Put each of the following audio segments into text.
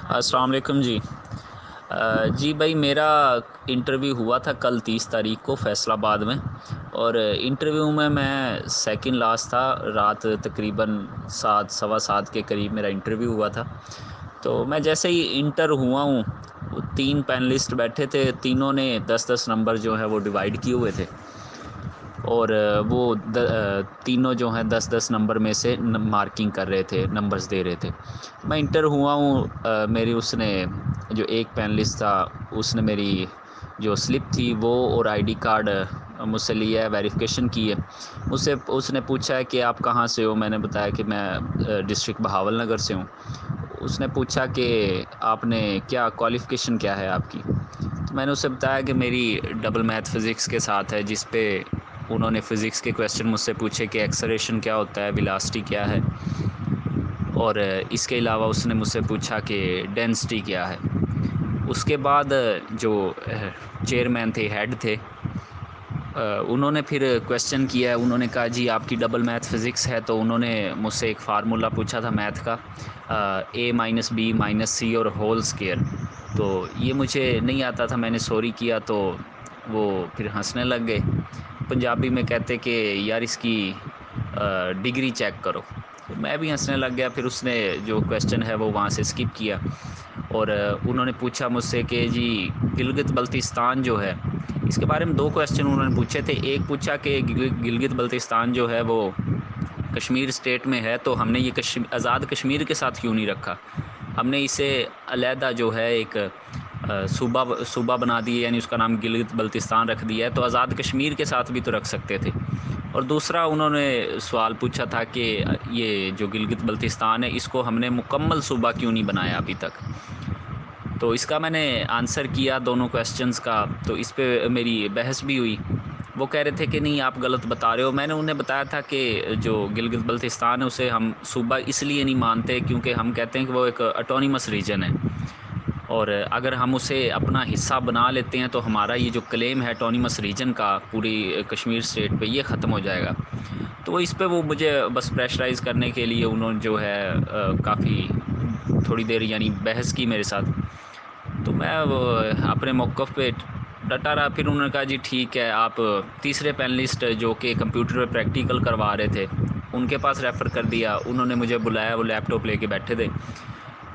अस्सलाम वालेकुम जी। जी भाई, मेरा इंटरव्यू हुआ था कल 30 तारीख को फैसलाबाद में। और इंटरव्यू में मैं सेकंड लास्ट था। रात तकरीबन 7 सवा 7 के करीब मेरा इंटरव्यू हुआ था। तो मैं जैसे ही इंटर हुआ हूँ, वो 3 पैनलिस्ट बैठे थे। तीनों ने 10-10 नंबर जो है वो डिवाइड किए हुए थे। और वो तीनों जो हैं 10-10 नंबर में से मार्किंग कर रहे थे, नंबर्स दे रहे थे। मैं इंटर हुआ हूँ, मेरी उसने जो एक पैनलिस्ट था, उसने मेरी जो स्लिप थी वो और आईडी कार्ड मुझसे लिया है, वेरिफिकेशन की है। मुझसे उसने पूछा है कि आप कहाँ से हो। मैंने बताया कि मैं डिस्ट्रिक्ट बहावल नगर से हूँ। उसने पूछा कि आपने क्या क्वालिफ़िकेशन क्या है आपकी। तो मैंने उससे बताया कि मेरी डबल मैथ फ़िज़िक्स के साथ है, जिस पे उन्होंने फ़िज़िक्स के क्वेश्चन मुझसे पूछे कि एक्सेलरेशन क्या होता है, वेलोसिटी क्या है, और इसके अलावा उसने मुझसे पूछा कि डेंसिटी क्या है। उसके बाद जो चेयरमैन थे, हेड थे, उन्होंने फिर क्वेश्चन किया है। उन्होंने कहा जी आपकी डबल मैथ फ़िज़िक्स है। तो उन्होंने मुझसे एक फार्मूला पूछा था मैथ का, ए माइनस बी माइनस सी और होल स्केयर। तो ये मुझे नहीं आता था, मैंने सॉरी किया। तो वो फिर हंसने लग गए। पंजाबी में कहते कि यार इसकी डिग्री चेक करो। तो मैं भी हंसने लग गया। फिर उसने जो क्वेश्चन है वो वहाँ से स्किप किया। और उन्होंने पूछा मुझसे कि जी गिलगित बल्तिस्तान जो है, इसके बारे में दो क्वेश्चन उन्होंने पूछे थे। एक पूछा कि गिलगित बल्तिस्तान जो है वो कश्मीर स्टेट में है, तो हमने ये आज़ाद कश्मीर के साथ क्यों नहीं रखा। हमने इसे अलहदा जो है एक सूबा सूबा बना दिया, यानी उसका नाम गिलगित बल्तिस्तान रख दिया है। तो आज़ाद कश्मीर के साथ भी तो रख सकते थे। और दूसरा उन्होंने सवाल पूछा था कि ये जो गिलगित बल्तिस्तान है, इसको हमने मुकम्मल सूबा क्यों नहीं बनाया अभी तक। तो इसका मैंने आंसर किया दोनों क्वेश्चंस का। तो इस पे मेरी बहस भी हुई। वो कह रहे थे कि नहीं आप गलत बता रहे हो। मैंने उन्हें बताया था कि जो गिलगित बल्तिस्तान है उसे हम सूबा इसलिए नहीं मानते क्योंकि हम कहते हैं कि वो एक ऑटोनमस रीजन है। और अगर हम उसे अपना हिस्सा बना लेते हैं तो हमारा ये जो क्लेम है ऑटोनमस रीजन का पूरी कश्मीर स्टेट पे, ये ख़त्म हो जाएगा। तो वो इस पे वो मुझे बस प्रेशराइज़ करने के लिए उन्होंने जो है काफ़ी थोड़ी देर यानी बहस की मेरे साथ। तो मैं वो अपने मौक़िफ़ पे डटा रहा। फिर उन्होंने कहा जी ठीक है, आप तीसरे पैनलिस्ट जो कि कंप्यूटर पे प्रैक्टिकल करवा रहे थे, उनके पास रेफ़र कर दिया। उन्होंने मुझे बुलाया, वो लैपटॉप लेके बैठे थे।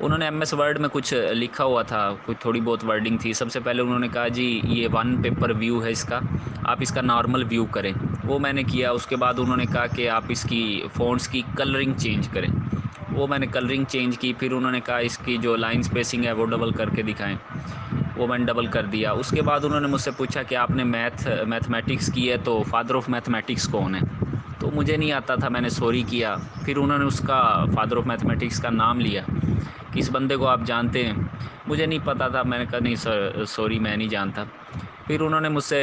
उन्होंने एमएस वर्ड में कुछ लिखा हुआ था, कुछ थोड़ी बहुत वर्डिंग थी। सबसे पहले उन्होंने कहा जी ये वन पेपर व्यू है इसका, आप इसका नॉर्मल व्यू करें। वो मैंने किया। उसके बाद उन्होंने कहा कि आप इसकी फ़ॉन्ट्स की कलरिंग चेंज करें। वो मैंने कलरिंग चेंज की। फिर उन्होंने कहा इसकी जो लाइन स्पेसिंग है वो डबल करके दिखाएं। वो मैंने डबल कर दिया। उसके बाद उन्होंने मुझसे पूछा कि आपने मैथमेटिक्स की है तो फादर ऑफ मैथमेटिक्स कौन है। तो मुझे नहीं आता था, मैंने सॉरी किया। फिर उन्होंने उसका फादर ऑफ मैथमेटिक्स का नाम लिया, किस बंदे को आप जानते हैं। मुझे नहीं पता था। मैंने कहा नहीं सर, सॉरी मैं नहीं जानता। फिर उन्होंने मुझसे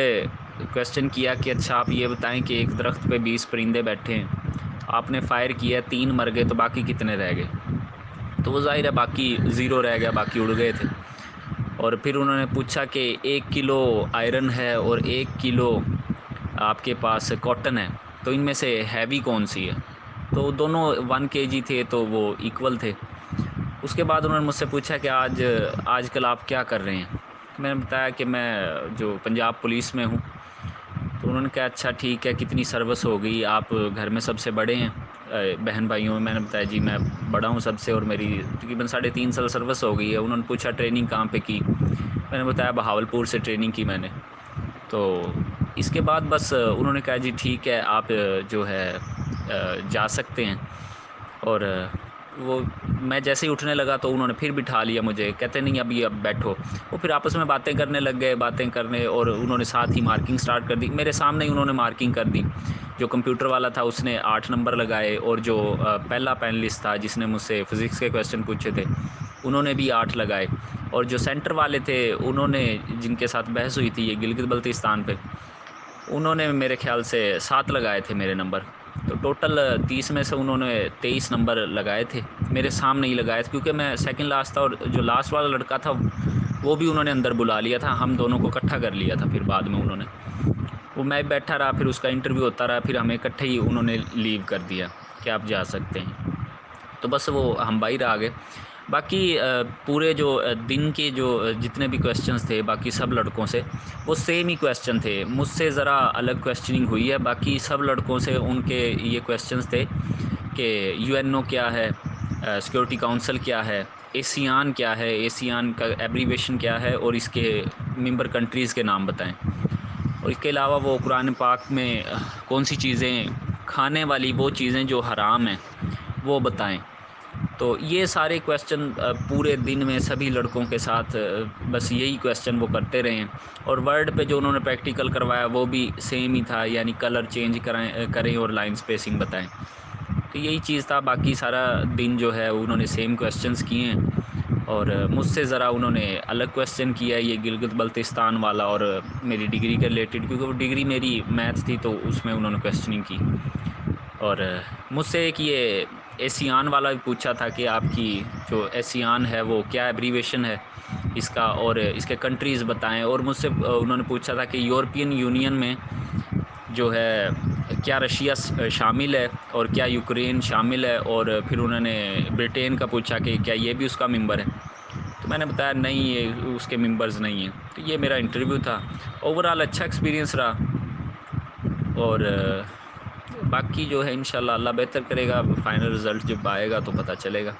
क्वेश्चन किया कि अच्छा आप ये बताएं कि एक दरख्त पे 20 परिंदे बैठे हैं, आपने फ़ायर किया, 3 मर गए, तो बाकी कितने रह गए। तो वो ज़ाहिर है बाकी ज़ीरो रह गया, बाकी उड़ गए थे। और फिर उन्होंने पूछा कि 1 किलो आयरन है और 1 किलो आपके पास कॉटन है, तो इनमें से हैवी कौन सी है। तो दोनों 1 केजी थे, तो वो इक्वल थे। उसके बाद उन्होंने मुझसे पूछा कि आजकल आप क्या कर रहे हैं। मैंने बताया कि मैं जो पंजाब पुलिस में हूँ। तो उन्होंने कहा अच्छा ठीक है, कितनी सर्विस हो गई, आप घर में सबसे बड़े हैं बहन भाइयों में। मैंने बताया जी मैं बड़ा हूँ सबसे, और मेरी तकरीबन 3.5 साल सर्विस हो गई है। उन्होंने पूछा ट्रेनिंग कहाँ पे की। मैंने बताया बहावलपुर से ट्रेनिंग की मैंने। तो इसके बाद बस उन्होंने कहा जी ठीक है, आप जो है जा सकते हैं। और वो मैं जैसे ही उठने लगा तो उन्होंने फिर बिठा लिया मुझे, कहते नहीं अभी अब बैठो। वो फिर आपस में बातें करने लग गए, बातें करने, और उन्होंने साथ ही मार्किंग स्टार्ट कर दी। मेरे सामने ही उन्होंने मार्किंग कर दी। जो कंप्यूटर वाला था उसने 8 नंबर लगाए, और जो पहला पैनलिस्ट था जिसने मुझसे फ़िज़िक्स के क्वेश्चन पूछे थे, उन्होंने भी 8 लगाए। और जो सेंटर वाले थे, उन्होंने जिनके साथ बहस हुई थी ये गिलगित बल्तिस्तान पे, उन्होंने मेरे ख़्याल से 7 लगाए थे मेरे नंबर। तो टोटल 30 में से उन्होंने 23 नंबर लगाए थे। मेरे सामने ही लगाए थे क्योंकि मैं सेकंड लास्ट था, और जो लास्ट वाला लड़का था वो भी उन्होंने अंदर बुला लिया था। हम दोनों को इकट्ठा कर लिया था फिर बाद में उन्होंने। वो मैं बैठा रहा, फिर उसका इंटरव्यू होता रहा, फिर हमें इकट्ठे ही उन्होंने लीव कर दिया कि आप जा सकते हैं। तो बस वो हम बाहर आ गए। बाकी पूरे जो दिन के जो जितने भी क्वेश्चंस थे बाकी सब लड़कों से वो सेम ही क्वेश्चन थे। मुझसे ज़रा अलग क्वेश्चनिंग हुई है, बाकी सब लड़कों से उनके ये क्वेश्चंस थे कि यूएनओ क्या है, सिक्योरिटी काउंसिल क्या है, एशियान क्या है, एशियान का एब्रीवेशन क्या है, और इसके मेंबर कंट्रीज़ के नाम बताएं। और इसके अलावा वो कुरान पाक में कौन सी चीज़ें खाने वाली, वो चीज़ें जो हराम हैं वो बताएं। तो ये सारे क्वेश्चन पूरे दिन में सभी लड़कों के साथ बस यही क्वेश्चन वो करते रहे हैं। और वर्ड पे जो उन्होंने प्रैक्टिकल करवाया वो भी सेम ही था, यानी कलर चेंज करें और लाइन स्पेसिंग बताएं। तो यही चीज़ था, बाकी सारा दिन जो है उन्होंने सेम क्वेश्चंस किए हैं। और मुझसे ज़रा उन्होंने अलग क्वेश्चन किया है, ये गिलगित बल्तिस्तान वाला, और मेरी डिग्री के रिलेटेड, क्योंकि वो डिग्री मेरी मैथ्स थी तो उसमें उन्होंने क्वेश्चनिंग की। और मुझसे एक ये एशियान वाला भी पूछा था कि आपकी जो एशियान है वो क्या एब्रीवेशन है इसका, और इसके कंट्रीज़ बताएं। और मुझसे उन्होंने पूछा था कि यूरोपियन यूनियन में जो है क्या रशिया शामिल है और क्या यूक्रेन शामिल है, और फिर उन्होंने ब्रिटेन का पूछा कि क्या ये भी उसका मेंबर है। तो मैंने बताया नहीं, ये उसके मेंबर्स नहीं हैं। तो ये मेरा इंटरव्यू था। ओवरऑल अच्छा एक्सपीरियंस रहा। और बाकी जो है इंशाल्लाह अल्लाह बेहतर करेगा, फाइनल रिज़ल्ट जब आएगा तो पता चलेगा।